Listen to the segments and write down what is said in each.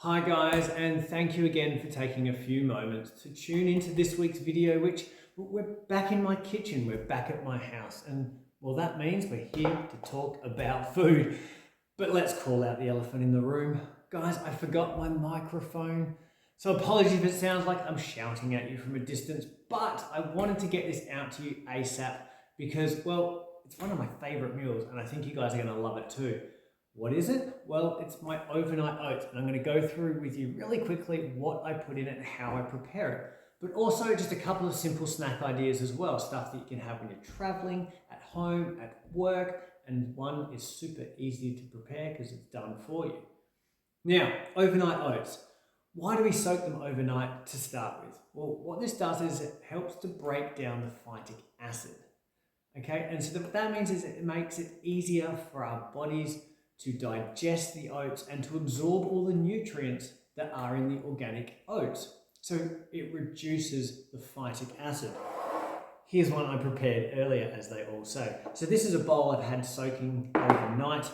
Hi guys, and thank you again for taking a few moments to tune into this week's video, which we're back in my kitchen, we're back at my house, and well, that means we're here to talk about food. But let's call out the elephant in the room. Guys, I forgot my microphone. So apologies if it sounds like I'm shouting at you from a distance, but I wanted to get this out to you ASAP because, well, it's one of my favorite meals and I think you guys are gonna love it too. What is it? Well, it's my overnight oats, and I'm going to go through with you really quickly what I put in it and how I prepare it. But also just a couple of simple snack ideas as well, stuff that you can have when you're traveling, at home, at work, and one is super easy to prepare because it's done for you. Now, overnight oats. Why do we soak them overnight to start with? Well, what this does is it helps to break down the phytic acid. Okay, and so what that means is it makes it easier for our bodies to digest the oats and to absorb all the nutrients that are in the organic oats. So it reduces the phytic acid. Here's one I prepared earlier, as they all say. So this is a bowl I've had soaking overnight.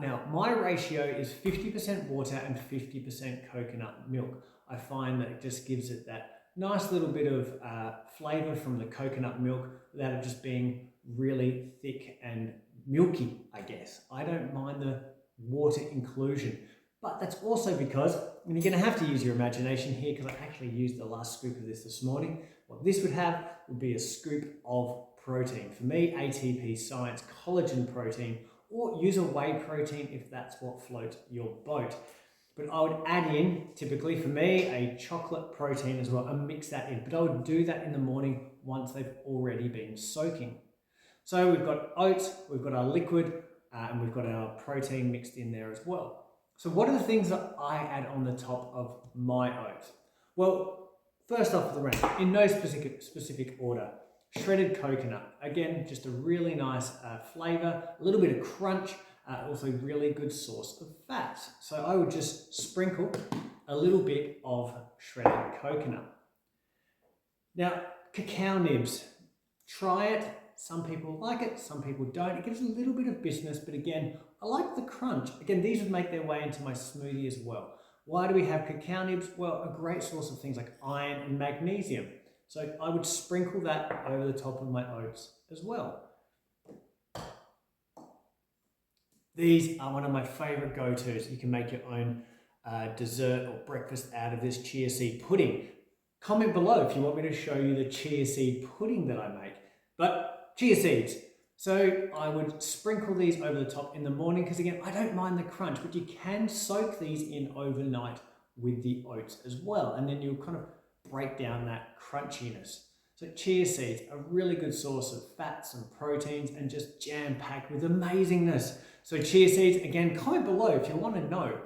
Now, my ratio is 50% water and 50% coconut milk. I find that it just gives it that nice little bit of flavor from the coconut milk without it just being really thick and milky, I guess. I don't mind the water inclusion, but that's also because, and you're going to have to use your imagination here because I actually used the last scoop of this morning. What this would have would be a scoop of protein. For me, ATP Science collagen protein, or use a whey protein if that's what floats your boat. But I would add in, typically for me, a chocolate protein as well and mix that in. But I would do that in the morning once they've already been soaking. So we've got oats, we've got our liquid, and we've got our protein mixed in there as well. So what are the things that I add on the top of my oats? Well, first off the rank, in no specific order, shredded coconut. Again, just a really nice flavor, a little bit of crunch, also really good source of fats. So I would just sprinkle a little bit of shredded coconut. Now, cacao nibs, try it. Some people like it, some people don't. It gives a little bit of bitterness, but again, I like the crunch. Again, these would make their way into my smoothie as well. Why do we have cacao nibs? Well, a great source of things like iron and magnesium. So I would sprinkle that over the top of my oats as well. These are one of my favorite go-tos. You can make your own dessert or breakfast out of this chia seed pudding. Comment below if you want me to show you the chia seed pudding that I make. But chia seeds. So I would sprinkle these over the top in the morning because again, I don't mind the crunch, but you can soak these in overnight with the oats as well. And then you'll kind of break down that crunchiness. So chia seeds, a really good source of fats and proteins and just jam-packed with amazingness. So chia seeds, again, comment below if you want to know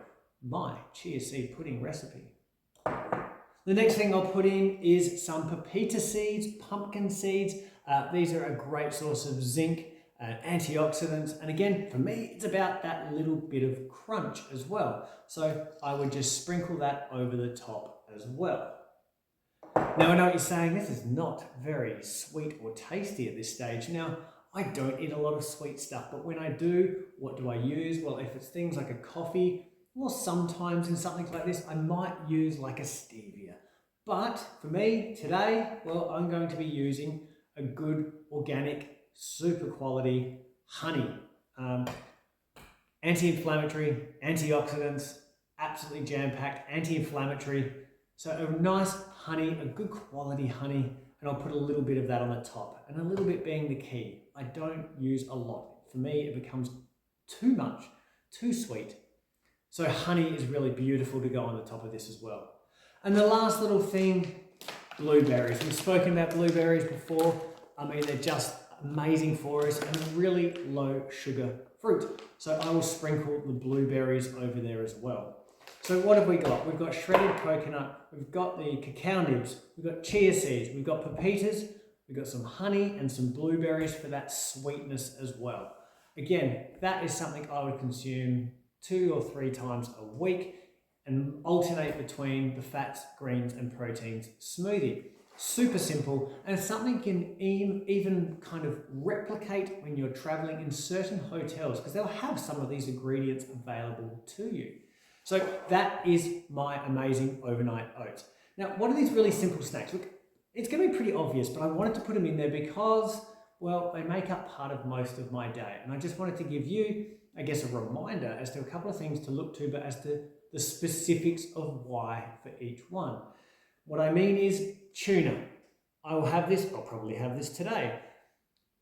my chia seed pudding recipe. The next thing I'll put in is some Pepita seeds, pumpkin seeds. These are a great source of zinc, antioxidants, and again, for me, it's about that little bit of crunch as well. So I would just sprinkle that over the top as well. Now I know what you're saying, this is not very sweet or tasty at this stage. Now, I don't eat a lot of sweet stuff, but when I do, what do I use? Well, if it's things like a coffee, or sometimes in something like this, I might use like a stevia. But for me, today, well, I'm going to be using a good organic, super quality honey. Anti-inflammatory, antioxidants, absolutely jam-packed, anti-inflammatory. So a nice honey, a good quality honey, and I'll put a little bit of that on the top, and a little bit being the key. I don't use a lot. For me, it becomes too much, too sweet. So honey is really beautiful to go on the top of this as well. And the last little thing, blueberries. We've spoken about blueberries before. I mean, they're just amazing for us and a really low sugar fruit. So I will sprinkle the blueberries over there as well. So what have we got? We've got shredded coconut, we've got the cacao nibs, we've got chia seeds, we've got pepitas, we've got some honey and some blueberries for that sweetness as well. Again, that is something I would consume 2 or 3 times a week and alternate between the fats, greens and proteins smoothie. Super simple, and something you can even kind of replicate when you're traveling in certain hotels because they'll have some of these ingredients available to you. So that is my amazing overnight oats. Now, what are these really simple snacks? Look, it's going to be pretty obvious, but I wanted to put them in there because, well, they make up part of most of my day. And I just wanted to give you, I guess, a reminder as to a couple of things to look to, but as to the specifics of why for each one. What I mean is tuna. I will have this, I'll probably have this today.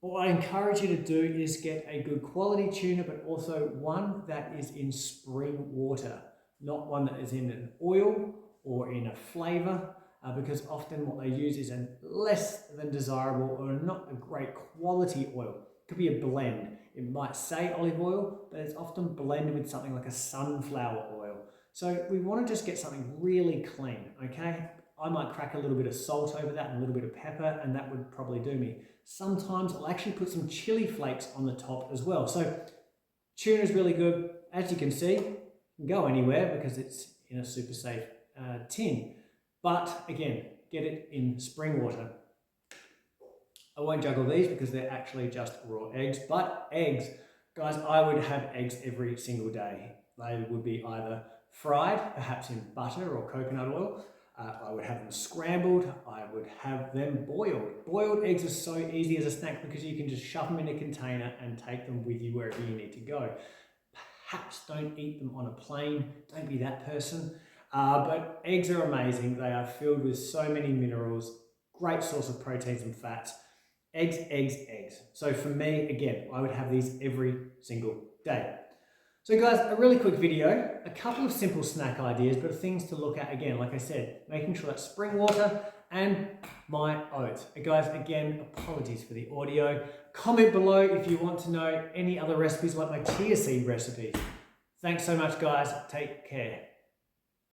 What I encourage you to do is get a good quality tuna, but also one that is in spring water, not one that is in an oil or in a flavor, because often what they use is a less than desirable or not a great quality oil. It could be a blend. It might say olive oil, but it's often blended with something like a sunflower oil. So we want to just get something really clean, okay? I might crack a little bit of salt over that and a little bit of pepper, and that would probably do me. Sometimes I'll actually put some chili flakes on the top as well. So tuna is really good. As you can see, it can go anywhere because it's in a super safe tin. But again, get it in spring water. I won't juggle these because they're actually just raw eggs, but eggs, guys, I would have eggs every single day. They would be either fried, perhaps in butter or coconut oil. I would have them scrambled. I would have them boiled. Boiled eggs are so easy as a snack because you can just shove them in a container and take them with you wherever you need to go. Perhaps don't eat them on a plane. Don't be that person. But eggs are amazing. They are filled with so many minerals, great source of proteins and fats. Eggs, eggs, eggs. So for me, again, I would have these every single day. So guys, a really quick video, a couple of simple snack ideas, but things to look at again, like I said, making sure that's spring water and my oats. Guys, again, apologies for the audio. Comment below if you want to know any other recipes like my chia seed recipes. Thanks so much, guys. Take care.